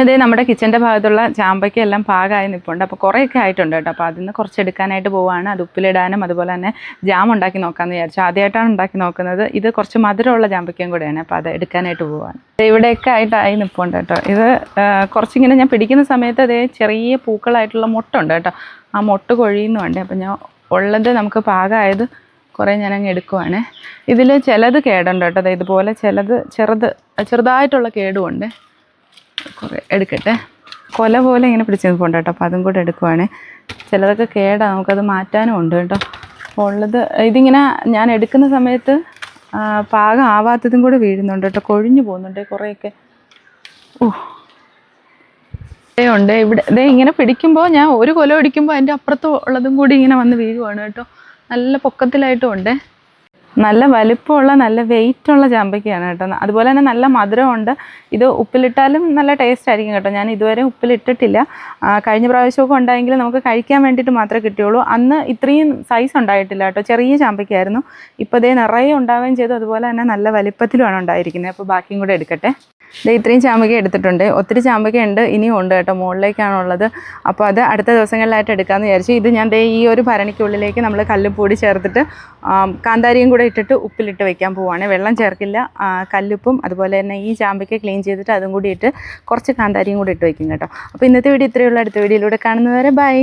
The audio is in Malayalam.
ഇതേ നമ്മുടെ കിച്ചൻ്റെ ഭാഗത്തുള്ള ചാമ്പയ്ക്കെല്ലാം പാകമായി നിൽപ്പുണ്ട്. അപ്പോൾ കുറേയൊക്കെ ആയിട്ടുണ്ട് കേട്ടോ. അപ്പോൾ അതിൽ നിന്ന് കുറച്ച് എടുക്കാനായിട്ട് പോവുകയാണ്. അത് ഉപ്പിലിടാനും അതുപോലെ തന്നെ ജാം ഉണ്ടാക്കി നോക്കാമെന്ന് വിചാരിച്ചു. ആദ്യമായിട്ടാണ് ഉണ്ടാക്കി നോക്കുന്നത്. ഇത് കുറച്ച് മധുരമുള്ള ചാമ്പയ്ക്കയും കൂടെയാണ്. അപ്പോൾ അത് എടുക്കാനായിട്ട് പോവുകയാണ്. ഇവിടെയൊക്കെ ആയിട്ടായി നിൽപ്പുണ്ട് കേട്ടോ. ഇത് കുറച്ചിങ്ങനെ ഞാൻ പിടിക്കുന്ന സമയത്ത് അതേ ചെറിയ പൂക്കളായിട്ടുള്ള മുട്ടുണ്ട് കേട്ടോ. ആ മുട്ട് കൊഴിയുന്നുണ്ട്. അപ്പോൾ ഞാൻ ഉള്ളത് നമുക്ക് പാകമായത് കുറേ ഞാനങ്ങ് എടുക്കുവാണ്. ഇതിൽ ചിലത് കേടുണ്ട് കേട്ടോ. അതായത് ഇതുപോലെ ചിലത് ചെറുതായിട്ടുള്ള കേടുമുണ്ട്. കുറേ എടുക്കട്ടെ. കൊല പോലെ ഇങ്ങനെ പിടിച്ച് നിൽപ്പുണ്ട് കേട്ടോ. അപ്പോൾ അതും കൂടെ എടുക്കുവാണ്. ചിലതൊക്കെ കേടാണ്, നമുക്കത് മാറ്റാനും ഉണ്ട് കേട്ടോ. അപ്പോൾ ഉള്ളത് ഇതിങ്ങനെ ഞാൻ എടുക്കുന്ന സമയത്ത് പാകം ആവാത്തതും കൂടെ വീഴുന്നുണ്ട് കേട്ടോ. കൊഴിഞ്ഞു പോകുന്നുണ്ട് കുറേയൊക്കെ. ഉണ്ട് ഇവിടെ. ഇതേ ഇങ്ങനെ പിടിക്കുമ്പോൾ ഞാൻ ഒരു കൊല പിടിക്കുമ്പോൾ അതിൻ്റെ അപ്പുറത്ത് ഉള്ളതും കൂടി ഇങ്ങനെ വന്ന് വീഴുവാണ് കേട്ടോ. നല്ല പൊക്കത്തിലായിട്ടും ഉണ്ട്. നല്ല വലിപ്പമുള്ള നല്ല വെയിറ്റുള്ള ചാമ്പയ്ക്കയാണ് കേട്ടോ. അതുപോലെ തന്നെ നല്ല മധുരമുണ്ട്. ഇത് ഉപ്പിലിട്ടാലും നല്ല ടേസ്റ്റ് ആയിരിക്കും കേട്ടോ. ഞാൻ ഇതുവരെ ഉപ്പിലിട്ടിട്ടില്ല. കഴിഞ്ഞ പ്രാവശ്യമൊക്കെ ഉണ്ടായെങ്കിൽ നമുക്ക് കഴിക്കാൻ വേണ്ടിയിട്ട് മാത്രമേ കിട്ടിയുള്ളൂ. അന്ന് ഇത്രയും സൈസ് ഉണ്ടായിട്ടില്ല കേട്ടോ. ചെറിയ ചാമ്പയ്ക്കായിരുന്നു. ഇപ്പോൾ ഇതേ നിറയെ ഉണ്ടാവുകയും ചെയ്തു. അതുപോലെ തന്നെ നല്ല വലിപ്പത്തിലുമാണ് ഉണ്ടായിരിക്കുന്നത്. അപ്പോൾ ബാക്കിയും കൂടെ എടുക്കട്ടെ. ഇത്രയും ചാമ്പയ്ക്ക എടുത്തിട്ടുണ്ട്. ഒത്തിരി ചാമ്പയ്ക്ക ഉണ്ട്, ഇനിയും ഉണ്ട് കേട്ടോ. മുകളിലേക്കാണുള്ളത്. അപ്പോൾ അത് അടുത്ത ദിവസങ്ങളിലായിട്ട് എടുക്കാമെന്ന് വിചാരിച്ചു. ഇത് ഞാൻ ഈ ഒരു ഭരണിക്കുള്ളിലേക്ക് നമ്മൾ കല്ലുപ്പൊടി ചേർത്തിട്ട് കാന്താരിയും കൂടെ ഇട്ടിട്ട് ഉപ്പിലിട്ട് വെക്കാൻ പോവുകയാണ്. വെള്ളം ചേർക്കില്ല. കല്ലുപ്പും അതുപോലെ തന്നെ ഈ ചാമ്പയ്ക്ക ക്ലീൻ ചെയ്തിട്ട് അതും കൂടി ഇട്ട് കുറച്ച് കാന്താരിയും കൂടി ഇട്ട് വയ്ക്കും കേട്ടോ. അപ്പോൾ ഇന്നത്തെ വീഡിയോ ഇത്രയേ ഉള്ളൂ. അടുത്ത വീഡിയോയിലൂടെ കാണുന്നവരെ ബൈ.